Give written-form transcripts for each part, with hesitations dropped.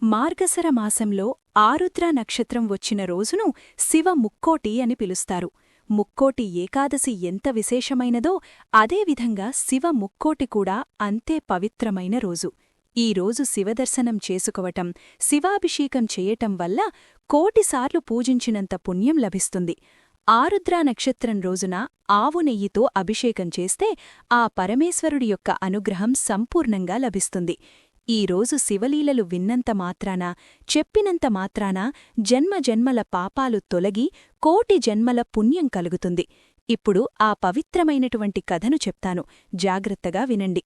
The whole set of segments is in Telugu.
మార్గశర మాసంలో ఆరుద్ర నక్షత్రం వచ్చిన రోజును శివ ముక్కోటి అని పిలుస్తారు. ముక్కోటి ఏకాదశి ఎంత విశేషమైనదో అదేవిధంగా శివ ముక్కోటి కూడా అంతే పవిత్రమైన రోజు. ఈ రోజు శివదర్శనం చేసుకోవటం, శివాభిషేకం చేయటం వల్ల కోటిసార్లు పూజించినంత పుణ్యం లభిస్తుంది. ఆరుద్ర నక్షత్రం రోజున ఆవు నెయ్యితో అభిషేకం చేస్తే ఆ పరమేశ్వరుడి యొక్క అనుగ్రహం సంపూర్ణంగా లభిస్తుంది. ఈ రోజు శివలీలలు విన్నంత మాత్రాన, చెప్పినంత మాత్రాన జన్మజన్మల పాపాలు తొలగి కోటి జన్మల పుణ్యం కలుగుతుంది. ఇప్పుడు ఆ పవిత్రమైనటువంటి కథను చెప్తాను, జాగ్రత్తగా వినండి.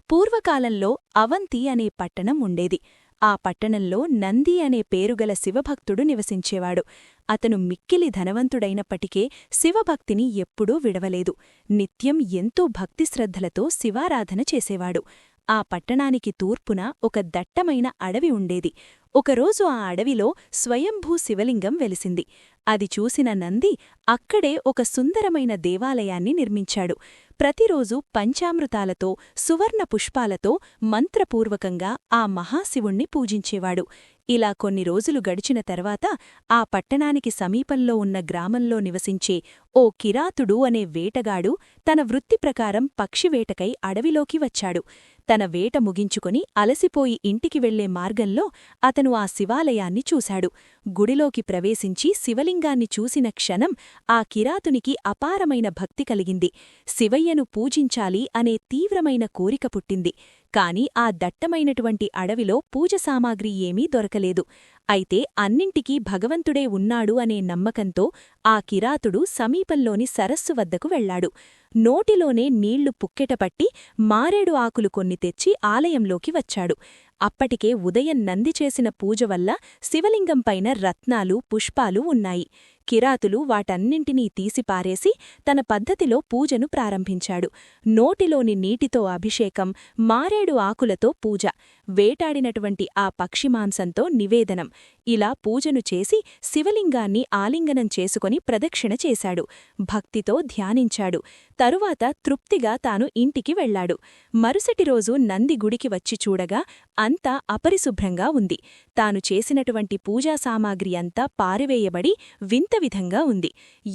పూర్వకాలంలో అవంతి అనే పట్టణం ఉండేది. ఆ పట్టణంలో నంది అనే పేరుగల శివభక్తుడు నివసించేవాడు. అతను మిక్కిలి ధనవంతుడైనప్పటికే శివభక్తిని ఎప్పుడూ విడవలేదు. నిత్యం ఎంతో భక్తిశ్రద్ధలతో శివారాధన చేసేవాడు. ఆ పట్టణానికి తూర్పున ఒక దట్టమైన అడవి ఉండేది. ఒకరోజు ఆ అడవిలో స్వయంభూ శివలింగం వెలిసింది. అది చూసిన నంది అక్కడే ఒక సుందరమైన దేవాలయాన్ని నిర్మించాడు. ప్రతిరోజూ పంచామృతాలతో, సువర్ణ పుష్పాలతో మంత్రపూర్వకంగా ఆ మహాశివుణ్ణి పూజించేవాడు. ఇలా కొన్ని రోజులు గడిచిన తర్వాత ఆ పట్టణానికి సమీపంలో ఉన్న గ్రామంలో నివసించే ఓ కిరాతుడు అనే వేటగాడు తన వృత్తి ప్రకారం పక్షివేటకై అడవిలోకి వచ్చాడు. తన వేట ముగించుకొని అలసిపోయి ఇంటికి వెళ్లే మార్గంలో అతను ఆ శివాలయాన్ని చూశాడు. గుడిలోకి ప్రవేశించి శివలింగాన్ని చూసిన క్షణం ఆ కిరాతునికి అపారమైన భక్తి కలిగింది. శివయ్యను పూజించాలి అనే తీవ్రమైన కోరిక పుట్టింది. కాని ఆ దట్టమైనటువంటి అడవిలో పూజ సామాగ్రి ఏమీ దొరకలేదు. అయితే అన్నింటికీ భగవంతుడే ఉన్నాడు అనే నమ్మకంతో ఆ కిరాతుడు సమీపంలోని సరస్సు వద్దకు వెళ్లాడు. నోటిలోనే నీళ్లు పుక్కెటపట్టి మారేడు ఆకులు కొన్ని తెచ్చి ఆలయంలోకి వచ్చాడు. అప్పటికే ఉదయం నంది చేసిన పూజ వల్ల శివలింగంపైన రత్నాలు, పుష్పాలు ఉన్నాయి. కిరాతులు వాటన్నింటినీ తీసిపారేసి తన పద్ధతిలో పూజను ప్రారంభించాడు. నోటిలోని నీటితో అభిషేకం, మారేడు ఆకులతో పూజ, వేటాడినటువంటి ఆ పక్షిమాంసంతో నివేదనం, ఇలా పూజను చేసి శివలింగాన్ని ఆలింగనం చేసుకొని ప్రదక్షిణ చేశాడు. భక్తితో ధ్యానించాడు. తరువాత తృప్తిగా తాను ఇంటికి వెళ్లాడు. మరుసటి రోజు నంది గుడికి వచ్చి చూడగా అంతా అపరిశుభ్రంగా ఉంది. తాను చేసినటువంటి పూజా సామాగ్రి అంతా పారివేయబడి వింతవిధంగా ఉంది.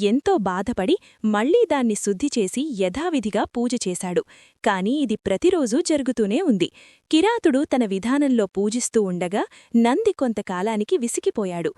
ఎంతో బాధపడి మళ్లీ దాన్ని శుద్ధిచేసి యథావిధిగా పూజ చేశాడు. కాని ఇది ప్రతిరోజూ జరుగుతూనే ఉంది. కిరాతుడు తన విధానంలో పూజిస్తూ ఉండగా నంది కొంతకాలానికి విసిగిపోయాడు.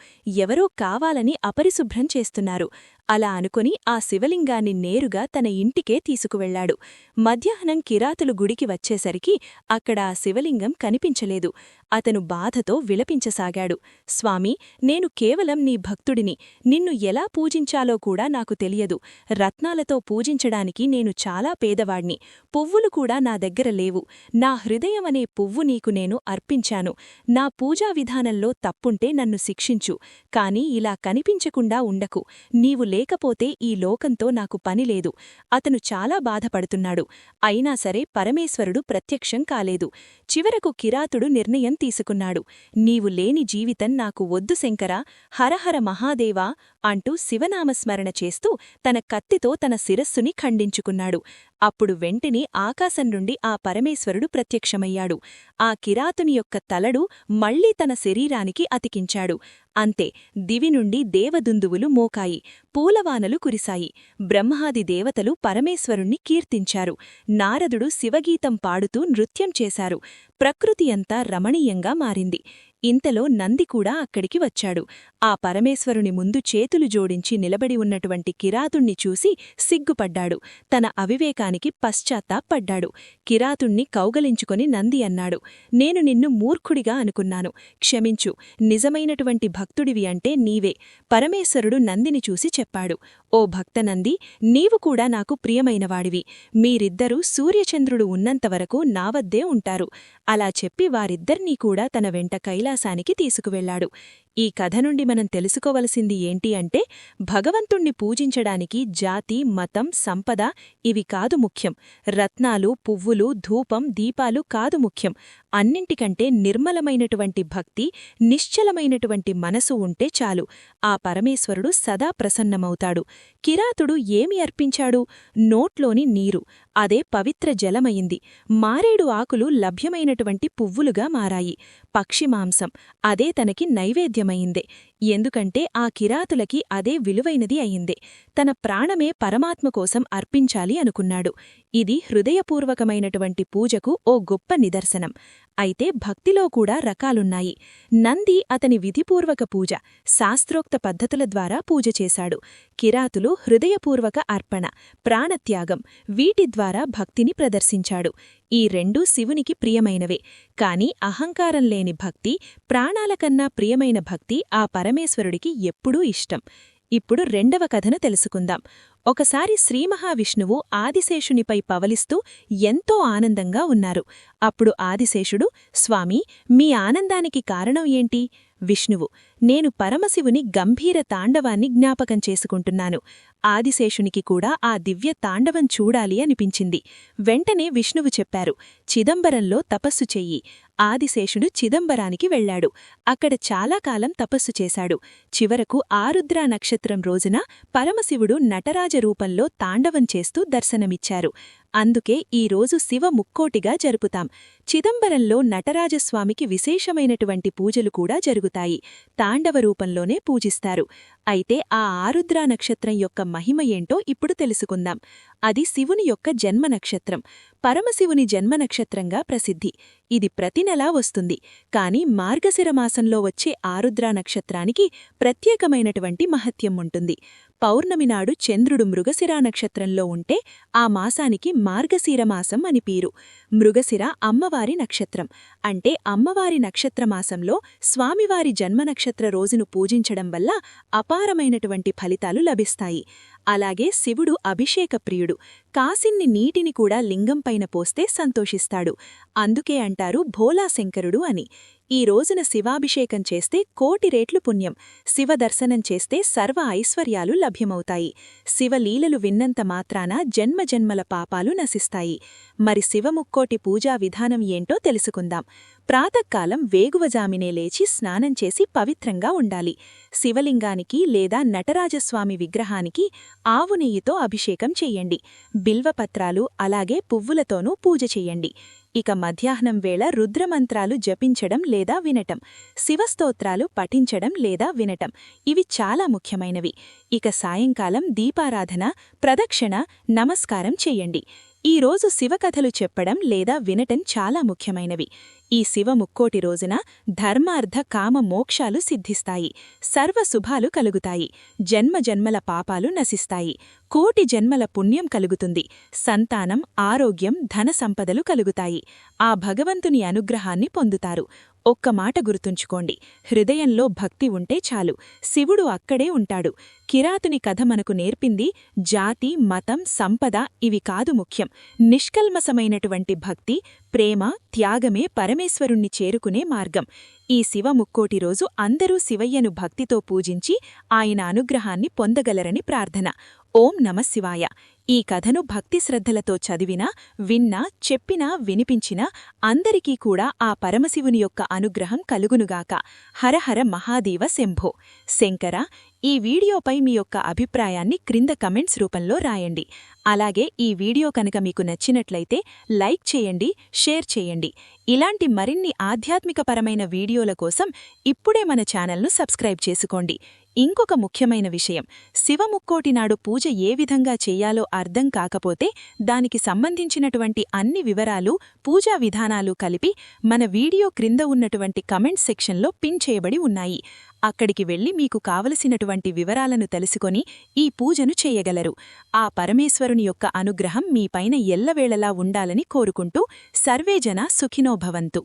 ఎవరో కావాలని అపరిశుభ్రం చేస్తున్నారు. అలా అనుకుని ఆ శివలింగాన్ని నేరుగా తన ఇంటికే తీసుకువెళ్లాడు. మధ్యాహ్నం కిరాతులు గుడికి వచ్చేసరికి అక్కడ ఆ శివలింగం కనిపించలేదు. అతను బాధతో విలపించసాగాడు. స్వామీ, నేను కేవలం నీ భక్తుడిని. నిన్ను ఎలా పూజించాలో కూడా నాకు తెలియదు. రత్నాలతో పూజించడానికి నేను చాలా పేదవాణ్ణి. పువ్వులు కూడా నా దగ్గర లేవు. నా హృదయం అనే పువ్వు నీకు నేను అర్పించాను. నా పూజా విధానంలో తప్పుంటే నన్ను శిక్షించు. కాని ఇలా కనిపించకుండా ఉండకు. నీవు లేకపోతే ఈ లోకంతో నాకు పనిలేదు. అతను చాలా బాధపడుతున్నాడు. అయినా సరే పరమేశ్వరుడు ప్రత్యక్షం కాలేదు. చివరకు కిరాతుడు నిర్ణయం తీసుకున్నాడు. నీవు లేని జీవితం నాకు వద్దు శంకరా, హరహర మహాదేవా అంటూ శివనామస్మరణ చేస్తూ తన కత్తితో తన శిరస్సుని ఖండించుకున్నాడు. అప్పుడు వెంటనే ఆకాశం నుండి ఆ పరమేశ్వరుడు ప్రత్యక్షమయ్యాడు. ఆ కిరాతుని యొక్క తలడు మళ్లీ తన శరీరానికి అతికించాడు. అంతే, దివి నుండి దేవదుందువులు మోకాయి, పూలవానలు కురిశాయి. బ్రహ్మాది దేవతలు పరమేశ్వరుణ్ణి కీర్తించారు. నారదుడు శివగీతం పాడుతూ నృత్యం చేశారు. ప్రకృతి అంతా రమణీయంగా మారింది. ఇంతలో నంది కూడా అక్కడికి వచ్చాడు. ఆ పరమేశ్వరుని ముందు చేతులు జోడించి నిలబడి ఉన్నటువంటి కిరాతుణ్ణి చూసి సిగ్గుపడ్డాడు. తన అవివేకానికి పశ్చాత్తాపడ్డాడు. కిరాతుణ్ణి కౌగలించుకొని నంది అన్నాడు, నేను నిన్ను మూర్ఖుడిగా అనుకున్నాను. క్షమించు. నిజమైనటువంటి భక్తుడివి అంటే నీవే. పరమేశ్వరుడు నందిని చూసి చెప్పాడు, ఓ భక్తనంది, నీవు కూడా నాకు ప్రియమైనవాడివి. మీరిద్దరూ సూర్యచంద్రుడు ఉన్నంతవరకు నా వద్దే ఉంటారు. అలా చెప్పి వారిద్దర్నీ కూడా తన వెంట కైలాసానికి తీసుకువెళ్లాడు. ఈ కథ నుండి మనం తెలుసుకోవలసింది ఏంటి అంటే, భగవంతుణ్ణి పూజించడానికి జాతి, మతం, సంపద ఇవి కాదు ముఖ్యం. రత్నాలు, పువ్వులు, ధూపం, దీపాలు కాదు ముఖ్యం. అన్నింటికంటే నిర్మలమైనటువంటి భక్తి, నిశ్చలమైనటువంటి మనసు ఉంటే చాలు. ఆ పరమేశ్వరుడు సదా ప్రసన్నమవుతాడు. కిరాతుడు ఏమి అర్పించాడు? నోట్లోని నీరు. అదే పవిత్ర జలమయింది. మారేడు ఆకులు లభ్యమైనటువంటి పువ్వులుగా మారాయి. పక్షిమాంసం కోసం. అదే తనకి నైవేద్యమయిందే. ఎందుకంటే ఆ కిరాతులకి అదే విలువైనది అయిందే. తన ప్రాణమే పరమాత్మ కోసం అర్పించాలి అనుకున్నాడు. ఇది హృదయపూర్వకమైనటువంటి పూజకు ఓ గొప్ప నిదర్శనం. అయితే భక్తిలో కూడా రకాలున్నాయి. నంది అతని విధిపూర్వక పూజ, శాస్త్రోక్త పద్ధతుల ద్వారా పూజ చేశాడు. కిరాతులు హృదయపూర్వక అర్పణ, ప్రాణత్యాగం, వీటి ద్వారా భక్తిని ప్రదర్శించాడు. ఈ రెండూ శివునికి ప్రియమైనవే. కాని అహంకారం లేని భక్తి, ప్రాణాలకన్నా ప్రియమైన భక్తి ఆ పరమేశ్వరుడికి ఎప్పుడూ ఇష్టం. ఇప్పుడు రెండవ కథను తెలుసుకుందాం. ఒకసారి శ్రీమహావిష్ణువు ఆదిశేషునిపై పవలిస్తూ ఎంతో ఆనందంగా ఉన్నారు. అప్పుడు ఆదిశేషుడు, స్వామీ, మీ ఆనందానికి కారణం ఏంటి? విష్ణువు, నేను పరమశివుని గంభీర తాండవాన్ని జ్ఞాపకం చేసుకుంటున్నాను. ఆదిశేషునికి కూడా ఆ దివ్య తాండవం చూడాలి అనిపించింది. వెంటనే విష్ణువు చెప్పారు, చిదంబరంలో తపస్సు చెయ్యి. ఆదిశేషుడు చిదంబరానికి వెళ్లాడు. అక్కడ చాలా కాలం తపస్సు చేశాడు. చివరకు ఆరుద్రా నక్షత్రం రోజున పరమశివుడు నటరాజ రూపంలో తాండవం చేస్తూ దర్శనమిచ్చారు. అందుకే ఈరోజు శివ ముక్కోటిగా జరుపుతాం. చిదంబరంలో నటరాజస్వామికి విశేషమైనటువంటి పూజలు కూడా జరుగుతాయి. తాండవ రూపంలోనే పూజిస్తారు. అయితే ఆ ఆరుద్రా నక్షత్రం యొక్క మహిమ ఏంటో ఇప్పుడు తెలుసుకుందాం. అది శివుని యొక్క జన్మ నక్షత్రం. పరమశివుని జన్మ నక్షత్రంగా ప్రసిద్ధి. ఇది ప్రతి నెలా వస్తుంది. కాని మార్గశిరమాసంలో వచ్చే ఆరుద్రా నక్షత్రానికి ప్రత్యేకమైనటువంటి మహత్యం ఉంటుంది. పౌర్ణమినాడు చంద్రుడు మృగశిరా నక్షత్రంలో ఉంటే ఆ మాసానికి మార్గశిరమాసం అని పేరు. మృగశిర అమ్మవారి నక్షత్రం. అంటే అమ్మవారి నక్షత్రమాసంలో స్వామివారి జన్మనక్షత్ర రోజును పూజించడం వల్ల అపారమైనటువంటి ఫలితాలు లభిస్తాయి. అలాగే శివుడు అభిషేక ప్రియుడు. కాసిన్ని నీటిని కూడా లింగంపైన పోస్తే సంతోషిస్తాడు. అందుకే అంటారు భోలాశంకరుడు అని. ఈ రోజున శివాభిషేకం చేస్తే 1,000,000 రెట్లు పుణ్యం. శివదర్శనం చేస్తే సర్వ ఐశ్వర్యాలు లభ్యమవుతాయి. శివలీలలు విన్నంత మాత్రాన జన్మజన్మల పాపాలు నశిస్తాయి. మరి శివముక్కోటి పూజా విధానం ఏంటో తెలుసుకుందాం. ప్రాతకాలం వేగువజామినే లేచి స్నానం చేసి పవిత్రంగా ఉండాలి. శివలింగానికి లేదా నటరాజస్వామి విగ్రహానికి ఆవు నెయ్యితో అభిషేకం చెయ్యండి. బిల్వపత్రాలు అలాగే పువ్వులతోనూ పూజ చెయ్యండి. ఇక మధ్యాహ్నం వేళ రుద్రమంత్రాలు జపించడం లేదా వినటం, శివస్తోత్రాలు పఠించడం లేదా వినటం, ఇవి చాలా ముఖ్యమైనవి. ఇక సాయంకాలం దీపారాధన, ప్రదక్షిణ, నమస్కారం చెయ్యండి. ఈరోజు శివకథలు చెప్పడం లేదా వినటం చాలా ముఖ్యమైనవి. ఈ శివ ముక్కోటి రోజున ధర్మార్థ కామ మోక్షాలు సిద్ధిస్తాయి. సర్వశుభాలు కలుగుతాయి. జన్మజన్మల పాపాలు నశిస్తాయి. 1,000,000 జన్మల పుణ్యం కలుగుతుంది. సంతానం, ఆరోగ్యం, ధన సంపదలు కలుగుతాయి. ఆ భగవంతుని అనుగ్రహాన్ని పొందుతారు. ఒక్క మాట గుర్తుంచుకోండి, హృదయంలో భక్తి ఉంటే చాలు, శివుడు అక్కడే ఉంటాడు. కిరాతుని కథ మనకు నేర్పింది జాతి, మతం, సంపద ఇవి కాదు ముఖ్యం. నిష్కల్మసమైనటువంటి భక్తి, ప్రేమ, త్యాగమే పరమేశ్వరుణ్ణి చేరుకునే మార్గం. ఈ శివ ముక్కోటి రోజు అందరూ శివయ్యను భక్తితో పూజించి ఆయన అనుగ్రహాన్ని పొందగలరని ప్రార్థన. ఓం నమఃశివాయ. ఈ కథను భక్తి శ్రద్ధలతో చదివినా, విన్నా, చెప్పినా, వినిపించినా అందరికీ కూడా ఆ పరమశివుని యొక్క అనుగ్రహం కలుగునుగాక. హరహర మహాదేవ శంభో. శంకర, ఈ వీడియోపై మీ యొక్క అభిప్రాయాన్ని క్రింద కమెంట్స్ రూపంలో రాయండి. అలాగే ఈ వీడియో కనుక మీకు నచ్చినట్లయితే లైక్ చేయండి, షేర్ చేయండి. ఇలాంటి మరిన్ని ఆధ్యాత్మికపరమైన వీడియోల కోసం ఇప్పుడే మన ఛానల్ను సబ్స్క్రైబ్ చేసుకోండి. ఇంకొక ముఖ్యమైన విషయం, శివముక్కోటి నాడు పూజ ఏ విధంగా చెయ్యాలో అర్థం కాకపోతే దానికి సంబంధించినటువంటి అన్ని వివరాలు, పూజా విధానాలు కలిపి మన వీడియో క్రింద ఉన్నటువంటి కమెంట్ సెక్షన్లో పిన్ చేయబడి ఉన్నాయి. అక్కడికి వెళ్లి మీకు కావలసినటువంటి వివరాలను తెలుసుకొని ఈ పూజను చేయగలరు. ఆ పరమేశ్వరుని యొక్క అనుగ్రహం మీపైన ఎల్లవేళలా ఉండాలని కోరుకుంటూ సర్వేజన సుఖినో భవంతు.